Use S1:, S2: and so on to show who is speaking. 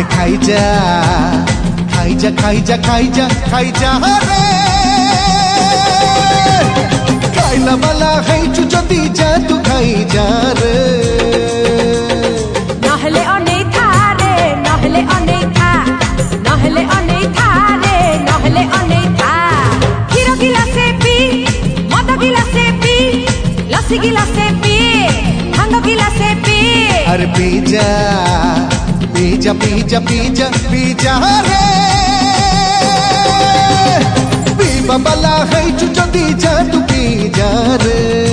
S1: আরে খাই যা খাই যা খাই যা খাই যা খাই যা রে খাইলা বালা খাইছু যদি যা তু খাই যা রে
S2: নহলে অনেক থারে নহলে অনেক থা নহলে অনেক থারে নহলে অনেক থা ক্ষীর গিলাসে পি মদ গিলাসে পি লস্যি গিলাসে পি ভাঙ্গ গিলাসে পি
S1: আরে পি যা পি যা পি যা পি যা পি যা রে পিবা বালা খাইছু যদি যা তু পি যা রে